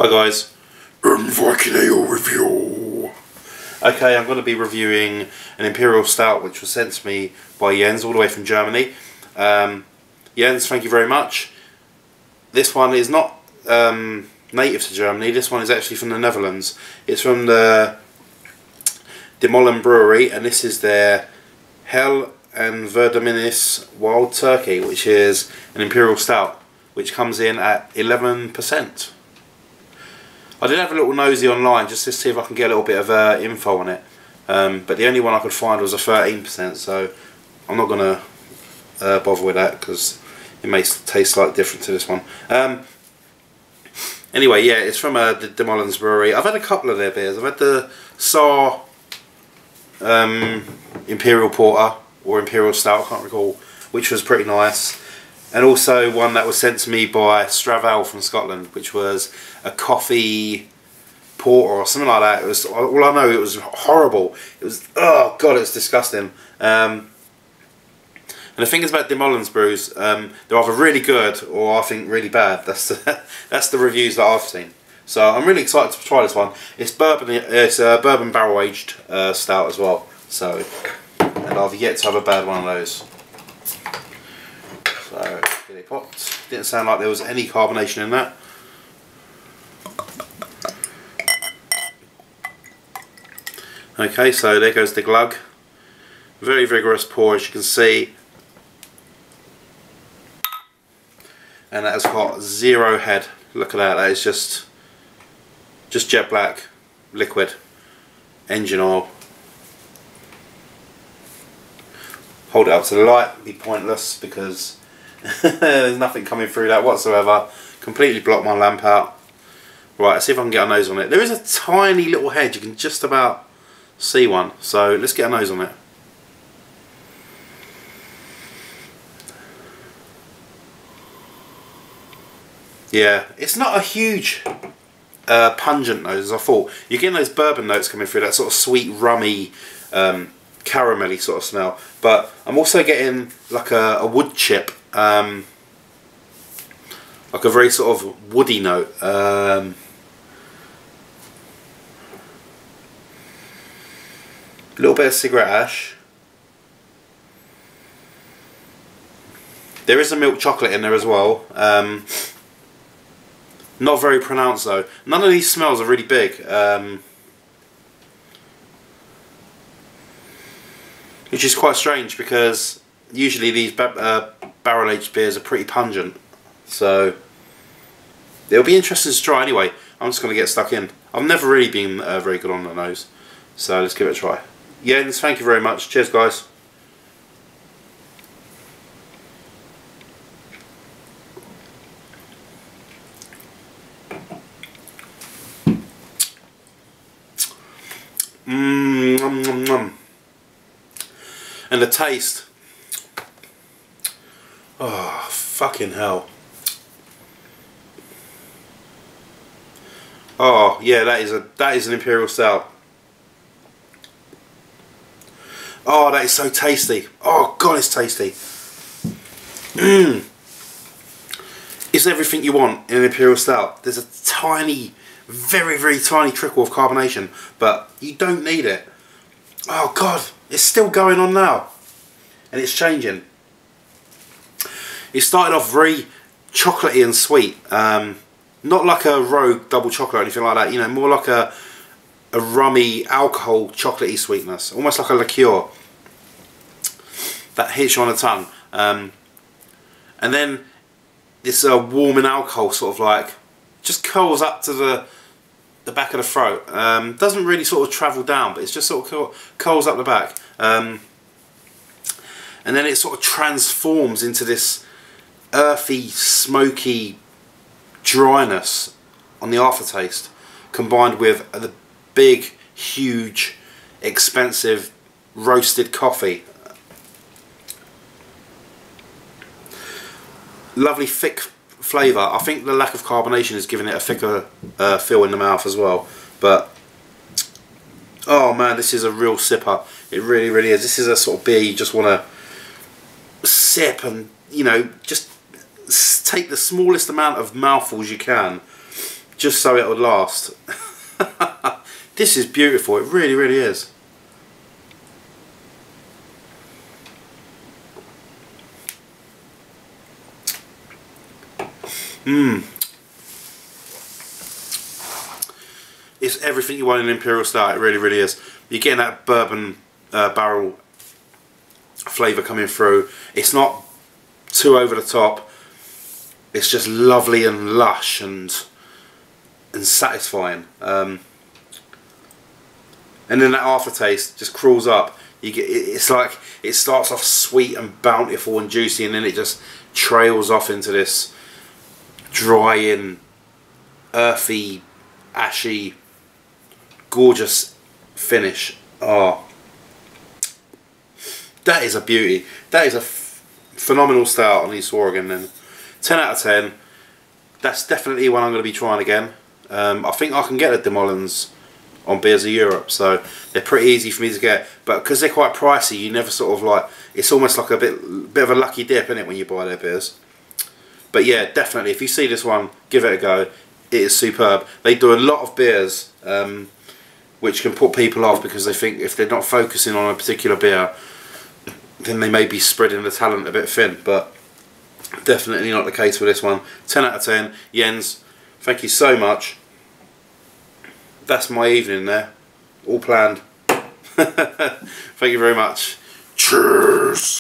Hi guys, Viking Ale review. Okay, I'm going to be reviewing an Imperial Stout which was sent to me by Jens all the way from Germany. Jens, thank you very much. This one is not native to Germany, this one is actually from the Netherlands. It's from the Molen brewery, and this is their Hel Verdoemenis Wild Turkey, which is an Imperial Stout which comes in at 11%. I did have a little nosy online just to see if I can get a little bit of info on it, but the only one I could find was a 13%, so I'm not going to bother with that because it may taste slightly different to this one. Anyway, yeah, it's from the Molen's brewery. I've had a couple of their beers. I've had the Saar Imperial Porter or Imperial Stout, I can't recall, which was pretty nice. And also one that was sent to me by Straval from Scotland, which was a coffee porter or something like that. It was, all I know, it was horrible. It was, oh god, it was disgusting. And the thing is about the Molen's brews, they're either really good or I think really bad. That's the reviews that I've seen. So I'm really excited to try this one. It's bourbon. It's a bourbon barrel aged stout as well. So, and I've yet to have a bad one of those. So, get it popped. Didn't sound like there was any carbonation in that. Okay, so there goes the glug. Very vigorous pour, as you can see. And that has got zero head. Look at that, that is just jet black, liquid, engine oil. Hold it up to the light, it'd be pointless because there's nothing coming through that whatsoever. Completely blocked my lamp out. Right, let's see if I can get a nose on it. There is a tiny little head, you can just about see one. So let's get a nose on it. Yeah, it's not a huge pungent nose as I thought. You're getting those bourbon notes coming through, that sort of sweet, rummy, caramelly sort of smell. But I'm also getting like a wood chip. Like a very sort of woody note. A little bit of cigarette ash. There is a milk chocolate in there as well. Not very pronounced though. None of these smells are really big. Which is quite strange because usually these barrel aged beers are pretty pungent. So it'll be interesting to try anyway. I'm just going to get stuck in. I've never really been very good on the nose. So let's give it a try. Jens, thank you very much. Cheers guys. And the taste, oh fucking hell. Oh yeah, that is an Imperial Stout. Oh, that is so tasty. Oh god, it's tasty. It's everything you want in an Imperial Stout. There's a tiny, very very tiny trickle of carbonation, but you don't need it. Oh god, it's still going on now, and it's changing. It started off very chocolatey and sweet, not like a rogue double chocolate or anything like that, you know, more like a rummy alcohol chocolatey sweetness, almost like a liqueur that hits you on the tongue, and then this warming alcohol sort of like just curls up to the back of the throat. Doesn't really sort of travel down, but it's just sort of curls up the back, and then it sort of transforms into this earthy, smoky dryness on the aftertaste, combined with the big, huge, expensive roasted coffee. Lovely thick flavour. I think the lack of carbonation is giving it a thicker feel in the mouth as well. But oh man, this is a real sipper. It really, really is. This is a sort of beer you just want to sip and, you know, just take the smallest amount of mouthfuls you can just so it would last. This is beautiful, it really, really is. It's everything you want in an Imperial Stout, it really, really is. You're getting that bourbon barrel flavour coming through. It's not too over the top. It's just lovely and lush and satisfying. And then that aftertaste just crawls up. You get, it's like it starts off sweet and bountiful and juicy, and then it just trails off into this drying, earthy, ashy, gorgeous finish. Oh, that is a beauty. That is a phenomenal stout on East Oregon. Then 10 out of 10. That's definitely one I'm going to be trying again. I think I can get the Demolens on Beers of Europe, so they're pretty easy for me to get, but because they're quite pricey, you never sort of like, it's almost like a bit of a lucky dip, isn't it, when you buy their beers. But yeah, definitely, if you see this one, give it a go. It is superb. They do a lot of beers which can put people off, because they think if they're not focusing on a particular beer, then they may be spreading the talent a bit thin, but definitely not the case with this one. 10 out of 10. Jens, thank you so much. That's my evening there, all planned. Thank you very much. Cheers.